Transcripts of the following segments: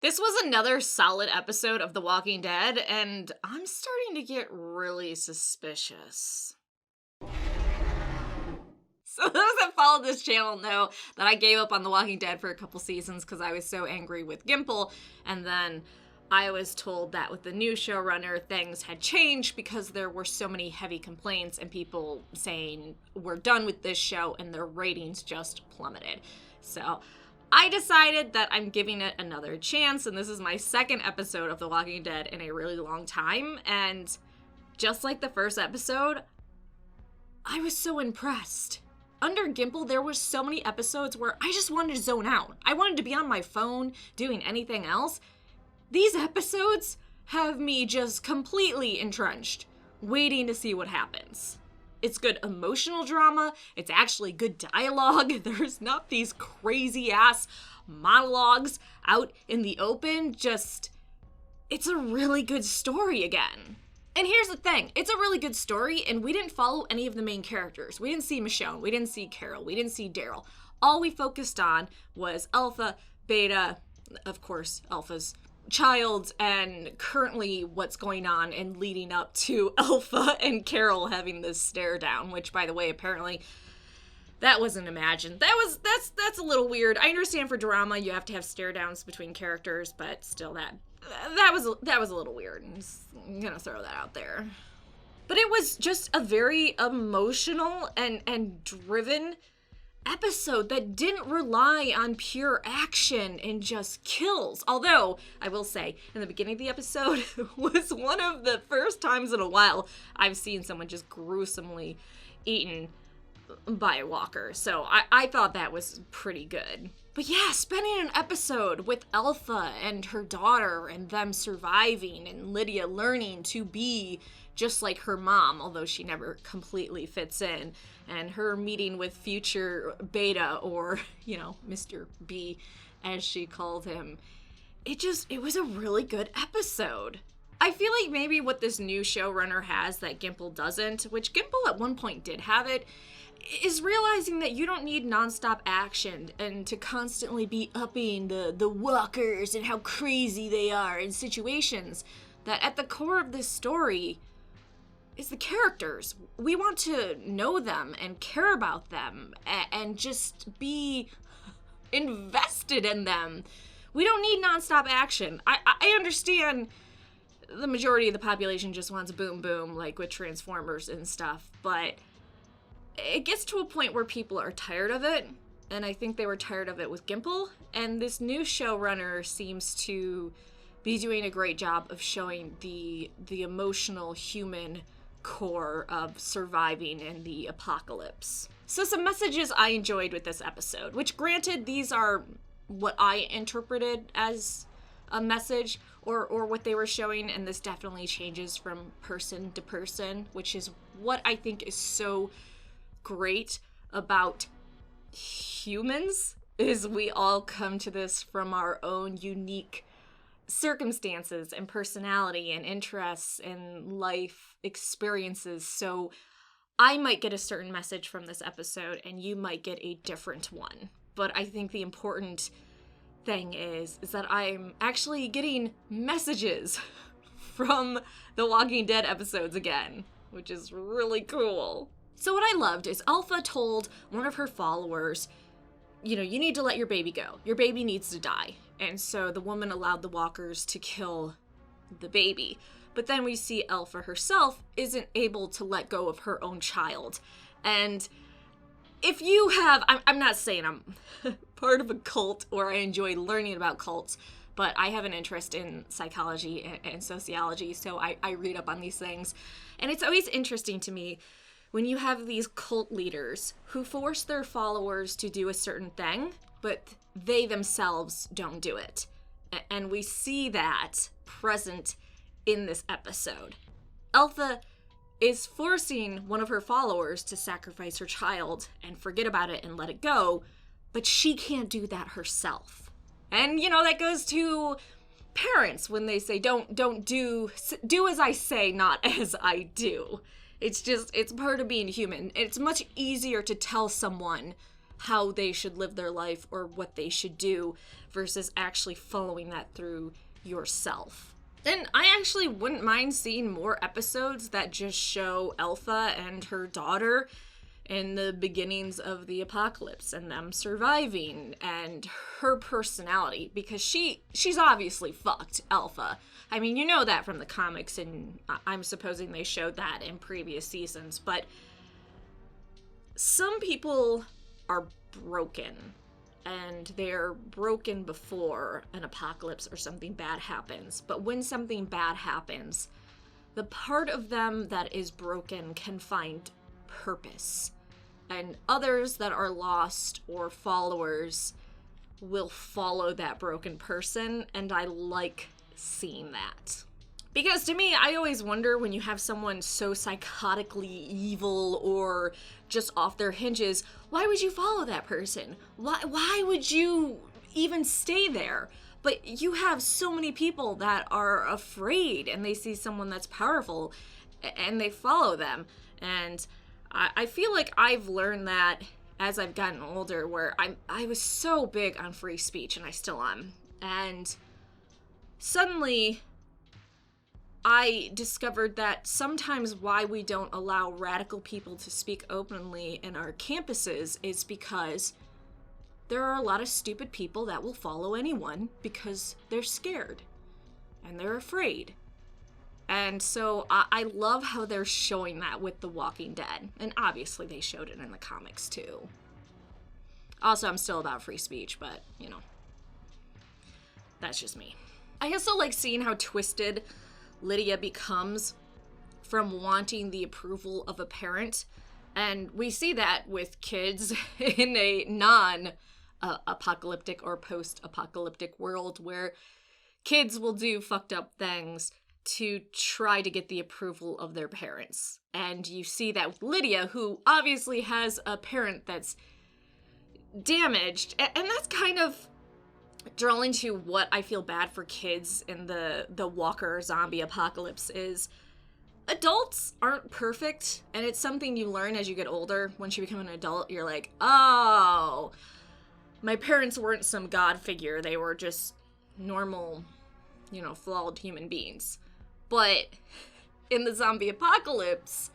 This was another solid episode of The Walking Dead, and I'm starting to get really suspicious. So those that follow this channel know that I gave up on The Walking Dead for a couple seasons because I was so angry with Gimple, and then I was told that with the new showrunner, things had changed because there were so many heavy complaints and people saying, we're done with this show, and their ratings just plummeted. So I decided that I'm giving it another chance, and this is my second episode of The Walking Dead in a really long time, and just like the first episode, I was so impressed. Under Gimple, there were so many episodes where I just wanted to zone out. I wanted to be on my phone doing anything else. These episodes have me just completely entrenched, waiting to see what happens. It's good emotional drama. It's actually good dialogue. There's not these crazy-ass monologues out in the open. Just, it's a really good story again. And here's the thing. It's a really good story, and we didn't follow any of the main characters. We didn't see Michonne. We didn't see Carol. We didn't see Daryl. All we focused on was Alpha, Beta, of course, Alpha's child, and currently what's going on and leading up to Alpha and Carol having this stare down, which, by the way, apparently that wasn't imagined. That's a little weird. I understand for drama you have to have stare downs between characters, but still that was a little weird. I'm gonna throw that out there. But it was just a very emotional and driven episode that didn't rely on pure action and just kills. Although, I will say, in the beginning of the episode was one of the first times in a while I've seen someone just gruesomely eaten by a walker. So I thought that was pretty good. But yeah, spending an episode with Alpha and her daughter and them surviving and Lydia learning to be just like her mom, although she never completely fits in, and her meeting with future Beta, or, Mr. B, as she called him. It was a really good episode. I feel like maybe what this new showrunner has that Gimple doesn't, which Gimple at one point did have it, is realizing that you don't need nonstop action and to constantly be upping the walkers and how crazy they are in situations. That at the core of this story is the characters. We want to know them and care about them and just be invested in them. We don't need nonstop action. I understand the majority of the population just wants boom boom, like with Transformers and stuff, but it gets to a point where people are tired of it, and I think they were tired of it with Gimple, and this new showrunner seems to be doing a great job of showing the emotional human core of surviving in the apocalypse. So some messages I enjoyed with this episode, which granted these are what I interpreted as a message or what they were showing, and this definitely changes from person to person, which is what I think is so great about humans, is we all come to this from our own unique circumstances and personality and interests and life experiences. So I might get a certain message from this episode and you might get a different one. But I think the important thing is that I'm actually getting messages from the Walking Dead episodes again, which is really cool. So what I loved is Alpha told one of her followers, you need to let your baby go. Your baby needs to die. And so the woman allowed the walkers to kill the baby. But then we see Alpha herself isn't able to let go of her own child. And if you have, I'm not saying I'm part of a cult or I enjoy learning about cults, but I have an interest in psychology and sociology, so I read up on these things. And it's always interesting to me when you have these cult leaders who force their followers to do a certain thing, but they themselves don't do it. And we see that present in this episode. Alpha is forcing one of her followers to sacrifice her child and forget about it and let it go, but she can't do that herself. And, that goes to parents when they say, don't do as I say, not as I do. It's part of being human. It's much easier to tell someone how they should live their life or what they should do versus actually following that through yourself. And I actually wouldn't mind seeing more episodes that just show Alpha and her daughter in the beginnings of the apocalypse and them surviving and her personality, because she's obviously fucked, Alpha. I mean, you know that from the comics, and I'm supposing they showed that in previous seasons, but some people are broken, and they're broken before an apocalypse or something bad happens. But when something bad happens, the part of them that is broken can find purpose. And others that are lost or followers will follow that broken person, and I like seeing that. Because to me, I always wonder when you have someone so psychotically evil or just off their hinges, why would you follow that person? Why would you even stay there? But you have so many people that are afraid and they see someone that's powerful and they follow them. And I feel like I've learned that as I've gotten older, where I was so big on free speech, and I still am. And suddenly I discovered that sometimes why we don't allow radical people to speak openly in our campuses is because there are a lot of stupid people that will follow anyone because they're scared and they're afraid. And so I love how they're showing that with The Walking Dead. And obviously they showed it in the comics too. Also, I'm still about free speech, but, you know, that's just me. I also like seeing how twisted Lydia becomes from wanting the approval of a parent. And we see that with kids in a non-apocalyptic or post-apocalyptic world where kids will do fucked up things to try to get the approval of their parents. And you see that with Lydia, who obviously has a parent that's damaged. And that's kind of drawing to what I feel bad for kids in the Walker zombie apocalypse is adults aren't perfect, and it's something you learn as you get older. Once you become an adult, you're like, oh, my parents weren't some god figure. They were just normal, you know, flawed human beings. But in the zombie apocalypse,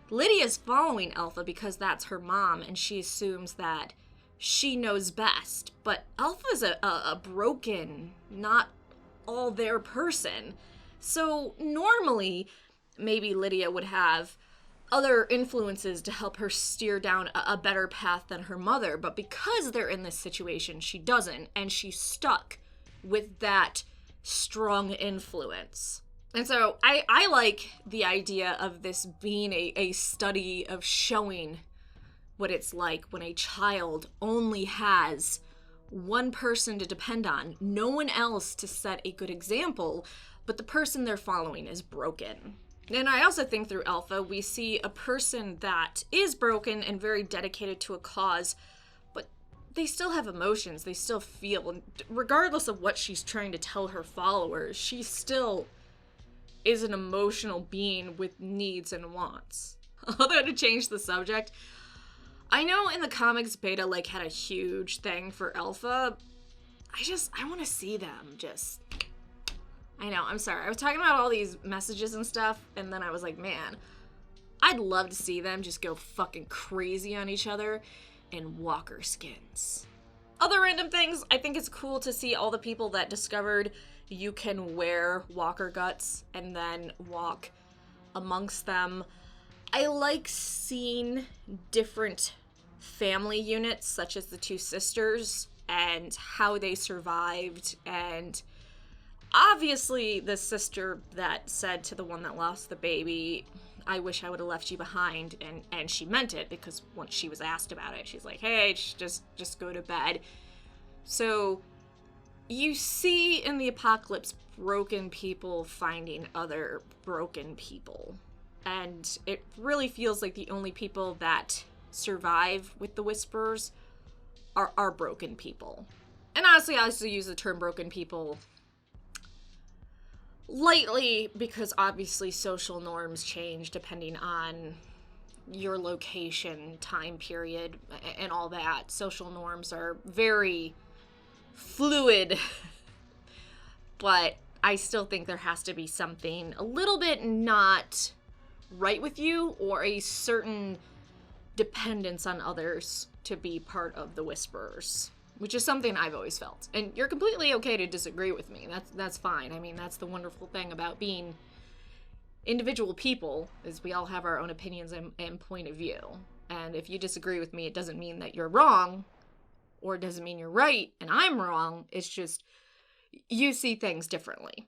Lydia's following Alpha because that's her mom, and she assumes that she knows best. But Alpha's a broken, not all there person. So normally, maybe Lydia would have other influences to help her steer down a better path than her mother. But because they're in this situation, she doesn't, and she's stuck with that strong influence. And so I like the idea of this being a study of showing what it's like when a child only has one person to depend on, no one else to set a good example, but the person they're following is broken. And I also think through Alpha, we see a person that is broken and very dedicated to a cause, but they still have emotions, they still feel, and regardless of what she's trying to tell her followers, she still is an emotional being with needs and wants. Although, to change the subject, I know in the comics Beta like had a huge thing for Alpha. I want to see them just... I know, I'm sorry. I was talking about all these messages and stuff, and then I was like, man, I'd love to see them just go fucking crazy on each other in walker skins. Other random things, I think it's cool to see all the people that discovered you can wear walker guts and then walk amongst them. I like seeing different family units, such as the two sisters, and how they survived. And obviously the sister that said to the one that lost the baby, I wish I would have left you behind, and she meant it, because once she was asked about it, she's like, hey, just go to bed. So you see in the apocalypse broken people finding other broken people. And it really feels like the only people that survive with the Whisperers are broken people. And honestly, I also use the term broken people lightly because obviously social norms change depending on your location, time period, and all that. Social norms are very fluid, but I still think there has to be something a little bit not right with you, or a certain dependence on others to be part of the Whisperers, which is something I've always felt. And you're completely okay to disagree with me. That's fine. I mean, that's the wonderful thing about being individual people, is we all have our own opinions and point of view. And if you disagree with me, it doesn't mean that you're wrong, or it doesn't mean you're right and I'm wrong. It's just you see things differently.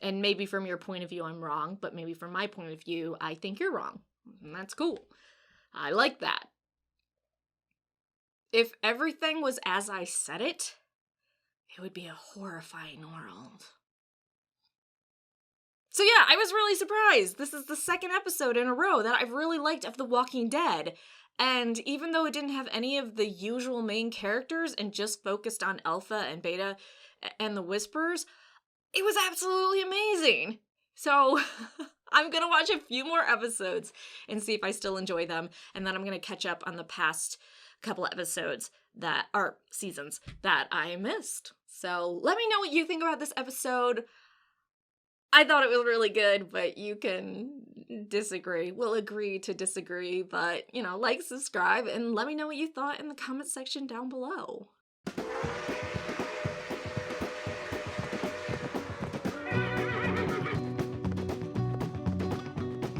And maybe from your point of view, I'm wrong, but maybe from my point of view, I think you're wrong. And that's cool. I like that. If everything was as I said it, it would be a horrifying world. So yeah, I was really surprised. This is the second episode in a row that I've really liked of The Walking Dead. And even though it didn't have any of the usual main characters and just focused on Alpha and Beta and the Whisperers, it was absolutely amazing. So I'm going to watch a few more episodes and see if I still enjoy them. And then I'm going to catch up on the past couple episodes that are seasons that I missed. So let me know what you think about this episode. I thought it was really good, but you can disagree. We'll agree to disagree, but, like, subscribe, and let me know what you thought in the comment section down below.